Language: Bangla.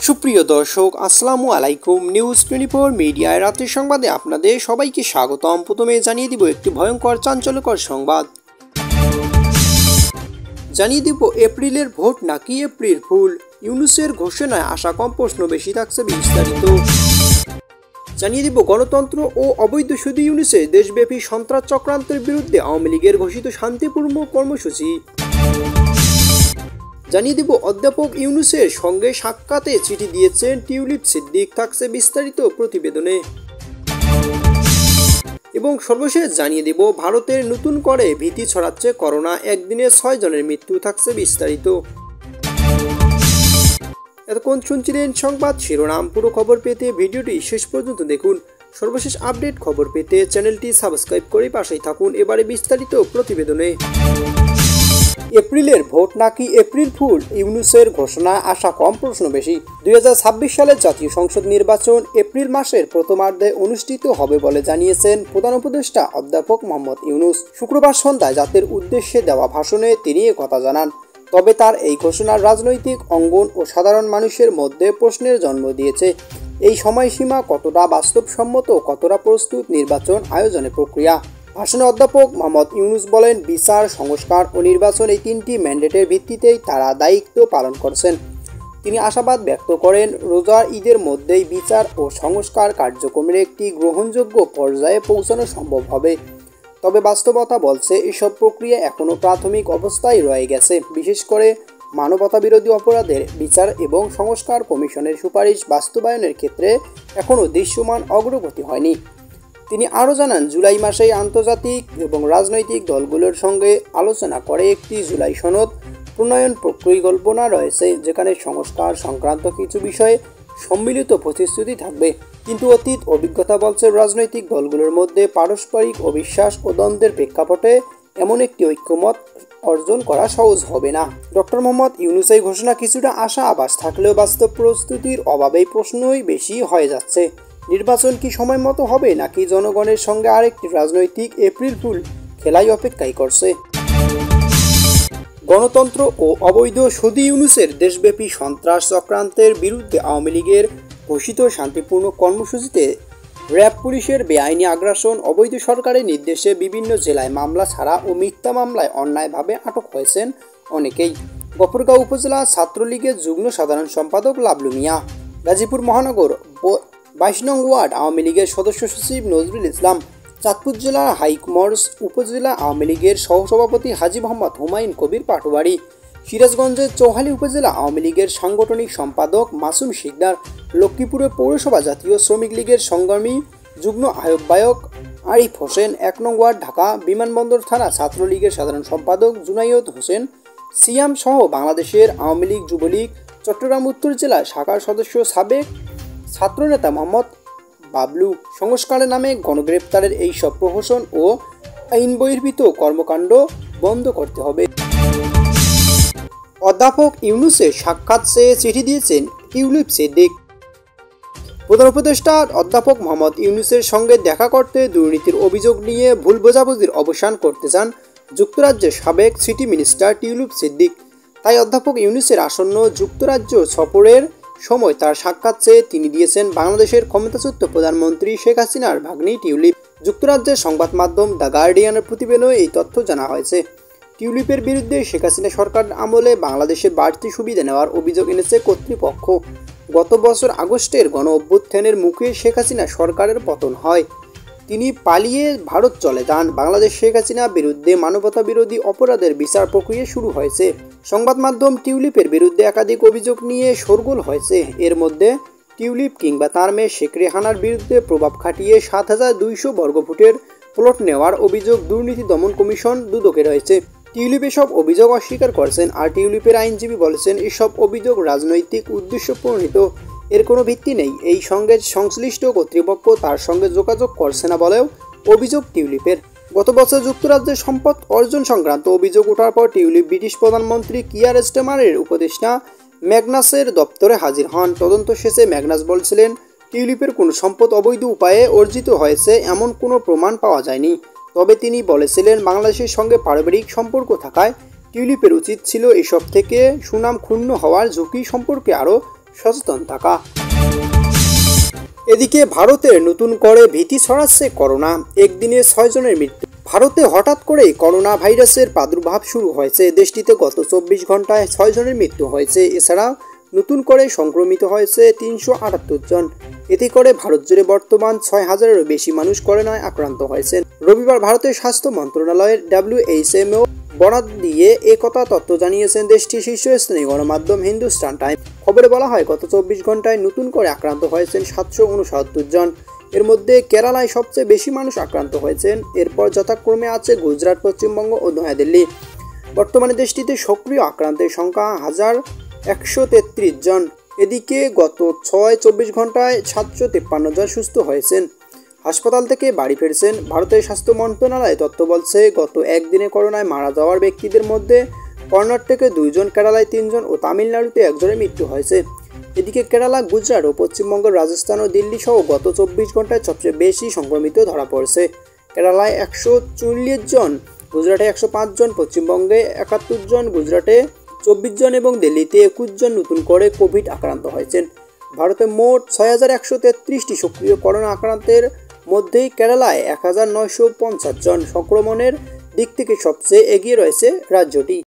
সুপ্রিয় দর্শক, আসসালামু আলাইকুম। নিউজ 24 মিডিয়ায় রাতের সংবাদে আপনাদের সবাইকে স্বাগতম। প্রথমে জানিয়ে দিব একটি ভয়ঙ্কর চাঞ্চল্যকর সংবাদ। জানিয়ে দিব এপ্রিলের ভোট নাকি এপ্রিল ফুল, ইউনূসের ঘোষণায় আশা কম প্রশ্ন বেশি থাকছে বিস্তারিত। জানিয়ে দিব গণতন্ত্র ও অবৈধ সুদী ইউনূসের দেশব্যাপী সন্ত্রাস চক্রান্তের বিরুদ্ধে আওয়ামী লীগের ঘোষিত শান্তিপূর্ণ কর্মসূচি। জানিয়ে দিব অধ্যাপক ইউনূসের সঙ্গে সাক্ষাতে চিঠি দিয়েছেন টিউলিপ সিদ্দিক, থাকছে বিস্তারিত প্রতিবেদনে। এবং সর্বশেষ জানিয়ে দিব ভারতের নতুন করে ভীতি ছড়াচ্ছে করোনা, একদিনে 6 জনের মৃত্যু, থাকছে বিস্তারিত। এতক্ষণ শুনছিলেন সংবাদ শিরোনাম। পুরো খবর পেতে ভিডিওটি শেষ পর্যন্ত দেখুন। সর্বশেষ আপডেট খবর পেতে চ্যানেলটি সাবস্ক্রাইব করে পাশেই থাকুন। এবারে বিস্তারিত প্রতিবেদনে। এপ্রিলের ভোট নাকি এপ্রিল ফুল, ইউনূসের ঘোষণায় আশা কম প্রশ্ন বেশি। 2026 সালের জাতীয় সংসদ নির্বাচন এপ্রিল মাসের প্রথমার্ধে অনুষ্ঠিত হবে বলে জানিয়েছেন প্রধান উপদেষ্টা অধ্যাপক মোহাম্মদ ইউনূস। শুক্রবার সন্ধ্যায় জাতির উদ্দেশ্যে দেওয়া ভাষণে তিনি একথা জানান। তবে তার এই ঘোষণার রাজনৈতিক অঙ্গন ও সাধারণ মানুষের মধ্যে প্রশ্নের জন্ম দিয়েছে। এই সময়সীমা কতটা বাস্তবসম্মত, কতটা প্রস্তুত নির্বাচন আয়োজনের প্রক্রিয়া। ভাষণে অধ্যাপক মোহাম্মদ ইউনূস বলেন, বিচার, সংস্কার ও নির্বাচন এই তিনটি ম্যান্ডেটের ভিত্তিতেই তারা দায়িত্ব পালন করছেন। তিনি আশাবাদ ব্যক্ত করেন, রোজার ঈদের মধ্যেই বিচার ও সংস্কার কার্যক্রমের একটি গ্রহণযোগ্য পর্যায়ে পৌঁছানো সম্ভব হবে। তবে বাস্তবতা বলছে এসব প্রক্রিয়া এখনও প্রাথমিক অবস্থায় রয়ে গেছে। বিশেষ করে মানবতাবিরোধী অপরাধের বিচার এবং সংস্কার কমিশনের সুপারিশ বাস্তবায়নের ক্ষেত্রে এখনও দৃশ্যমান অগ্রগতি হয়নি। তিনি আরও জানান, জুলাই মাসেই আন্তর্জাতিক এবং রাজনৈতিক দলগুলোর সঙ্গে আলোচনা করে একটি জুলাই সনদ প্রণয়ন পরিকল্পনা রয়েছে, যেখানে সংস্কার সংক্রান্ত কিছু বিষয়ে সম্মিলিত প্রতিশ্রুতি থাকবে। কিন্তু অতীত অভিজ্ঞতা বলছে রাজনৈতিক দলগুলোর মধ্যে পারস্পরিক অবিশ্বাস ও দ্বন্দ্বের প্রেক্ষাপটে এমন একটি ঐক্যমত অর্জন করা সহজ হবে না। ডক্টর মোহাম্মদ ইউনূস এই ঘোষণা কিছুটা আশা আভাস থাকলেও বাস্তব প্রস্তুতির অভাবেই প্রশ্নই বেশি হয়ে যাচ্ছে। নির্বাচন কি সময় মতো হবে নাকি জনগণের সঙ্গে আরেকটি রাজনৈতিক এপ্রিল ফুল খেলাই অপেক্ষাই করছে। গণতন্ত্র ও অবৈধ সুদী ইউনূসের দেশব্যাপী সন্ত্রাস চক্রান্তের বিরুদ্ধে আওয়ামী লীগের ঘোষিত শান্তিপূর্ণ কর্মসূচিতে র্যাব পুলিশের বেআইনি আগ্রাসন, অবৈধ সরকারের নির্দেশে বিভিন্ন জেলায় মামলা ছাড়া ও মিথ্যা মামলায় অন্যায়ভাবে আটক হয়েছেন অনেকেই। গফরগাঁও উপজেলা ছাত্রলীগের যুগ্ম সাধারণ সম্পাদক লাবলু মিয়া, গাজীপুর মহানগর 22 নং ওয়ার্ড আওয়ামী লীগের সদস্য সচিব নজরুল ইসলাম, চাঁদপুর জেলার হাইকমর্স উপজেলা আওয়ামী লীগের সহসভাপতি হাজী মোহাম্মদ হুমায়ুন কবির পাটোয়ারি, সিরাজগঞ্জের চৌহালি উপজেলা আওয়ামী লীগের সাংগঠনিক সম্পাদক মাসুম শিকদার, লক্ষ্মীপুরে পৌরসভা জাতীয় শ্রমিক লীগের সংগ্রামী যুগ্ম আহ্বায়ক আরিফ হোসেন, 1 নং ওয়ার্ড ঢাকা বিমানবন্দর থানা ছাত্রলীগের সাধারণ সম্পাদক জুনাইদ হোসেন সিয়াম সহ বাংলাদেশের আওয়ামী লীগ, যুবলীগ চট্টগ্রাম উত্তর জেলা শাখার সদস্য সাবেক ছাত্রনেতা মোহাম্মদ বাবলু। সংস্কারের নামে গণগ্রেপ্তারের এই সব প্রহসন ও আইন বহির্ভূত কর্মকাণ্ড বন্ধ করতে হবে। অধ্যাপক ইউনূসের সাক্ষাৎ চেয়ে চিঠি দিয়েছেন টিউলিপ সিদ্দিক। প্রধান উপদেষ্টা অধ্যাপক মোহাম্মদ ইউনূসের সঙ্গে দেখা করতে দুর্নীতির অভিযোগ নিয়ে ভুল বোঝাবুঝির অবসান করতে চান যুক্তরাজ্যের সাবেক সিটি মিনিস্টার টিউলিপ সিদ্দিক। তাই অধ্যাপক ইউনূসের আসন্ন যুক্তরাজ্য সফরের সময় তার সাক্ষাৎ চেয়ে তিনি দিয়েছেন বাংলাদেশের ক্ষমতাচ্যুত প্রধানমন্ত্রী শেখ হাসিনার ভাগ্নি টিউলিপ। যুক্তরাজ্যের সংবাদ মাধ্যম দ্য গার্ডিয়ানের প্রতিবেদনে এই তথ্য জানা হয়েছে। টিউলিপের বিরুদ্ধে শেখ হাসিনা সরকার আমলে বাংলাদেশের বাড়তি সুবিধা নেওয়ার অভিযোগ এনেছে কর্তৃপক্ষ। গত বছর আগস্টের গণ অভ্যুত্থানের মুখে শেখ হাসিনা সরকারের পতন হয়। তিনি পালিয়ে ভারত চলে যান। বাংলাদেশ শেখ হাসিনা বিরুদ্ধে মানবতা বিরোধী অপরাধের বিচার প্রক্রিয়া শুরু হয়েছে। সংবাদ মাধ্যম টিউলিপের বিরুদ্ধে একাধিক অভিযোগ নিয়ে শোরগোল হয়েছে। এর মধ্যে টিউলিপ কিংবা তার মেয়ে শেখ রেহানার বিরুদ্ধে প্রভাব খাটিয়ে 7200 বর্গফুটের প্লট নেওয়ার অভিযোগ দুর্নীতি দমন কমিশন দুদকে রয়েছে। টিউলিপ এসব অভিযোগ অস্বীকার করেছেন। আর টিউলিপের আইনজীবী বলেছেন, এসব অভিযোগ রাজনৈতিক উদ্দেশ্য প্রণীত, এর কোনো ভিত্তি নেই। এই সঙ্গে সংশ্লিষ্ট কর্তৃপক্ষ তার সঙ্গে যোগাযোগ করছে না বলেও অভিযোগ টিউলিপের। গত বছর যুক্তরাজ্যের সম্পদ অর্জন সংক্রান্ত অভিযোগ ওঠার পর টিউলিপ ব্রিটিশ প্রধানমন্ত্রী কিয়ার স্টারমারের উপদেষ্টা ম্যাগনাসের দপ্তরে হাজির হন। তদন্ত শেষে ম্যাগনাস বলছিলেন, টিউলিপের কোনো সম্পদ অবৈধ উপায়ে অর্জিত হয়েছে এমন কোনো প্রমাণ পাওয়া যায়নি। তবে তিনি বলেছিলেন, বাংলাদেশের সঙ্গে পারিবারিক সম্পর্ক থাকায় টিউলিপের উচিত ছিল এসব থেকে সুনাম ক্ষুণ্ণ হওয়ার ঝুঁকি সম্পর্কে আরও সচেতন থাকা। এদিকে ভারতের নতুন করে ভীতি ছড়াচ্ছে করোনা, একদিনে 6 জনের মৃত্যু। ভারতে হঠাৎ করেই করোনা ভাইরাসের প্রাদুর্ভাব শুরু হয়েছে। দেশটিতে গত 24 ঘন্টায় 6 জনের মৃত্যু হয়েছে। এছাড়া নতুন করে সংক্রমিত হয়েছে 378 জন। এতে করে ভারত জুড়ে বর্তমান 6,000-এরও বেশি মানুষ করোনায় আক্রান্ত হয়েছেন। রবিবার ভারতের স্বাস্থ্য মন্ত্রণালয়ের WHO বরাত দিয়ে একথা তথ্য জানিয়েছেন দেশটির শীর্ষস্থানীয় গণমাধ্যম হিন্দুস্তান টাইমস। খবরে বলা হয়, গত 24 ঘন্টায় নতুন করে আক্রান্ত হয়েছেন 769 জন। এর মধ্যে কেরালায় সবচেয়ে বেশি মানুষ আক্রান্ত হয়েছেন। এরপর যথাক্রমে আছে গুজরাট, পশ্চিমবঙ্গ ও নয়াদিল্লি। বর্তমানে দেশটিতে সক্রিয় আক্রান্তের সংখ্যা 1,133 জন। এদিকে গত 24 ঘন্টায় 753 জন সুস্থ হয়েছেন, হাসপাতাল থেকে বাড়ি ফিরছেন। ভারতের স্বাস্থ্য মন্ত্রণালয় তথ্য বলছে, গত একদিনে করোনায় মারা যাওয়ার ব্যক্তিদের মধ্যে কর্ণাটকে 2 জন, কেরালায় 3 জন ও তামিলনাড়ুতে 1 জনের মৃত্যু হয়েছে। এদিকে কেরালা, গুজরাট ও পশ্চিমবঙ্গ, রাজস্থান ও দিল্লি সহ গত 24 ঘন্টায় সবচেয়ে বেশি সংক্রমিত ধরা পড়ছে। কেরালায় 140 জন, গুজরাটে 105 জন, পশ্চিমবঙ্গে 71 জন, গুজরাটে 24 জন এবং দিল্লিতে 21 জন নতুন করে কোভিড আক্রান্ত হয়েছেন। ভারতে মোট 6,133টি সক্রিয় করোনা আক্রান্তের মধ্যেই কেরালায় 1,950 জন। সংক্রমণের দিক থেকে সবচেয়ে এগিয়ে রয়েছে রাজ্যটি।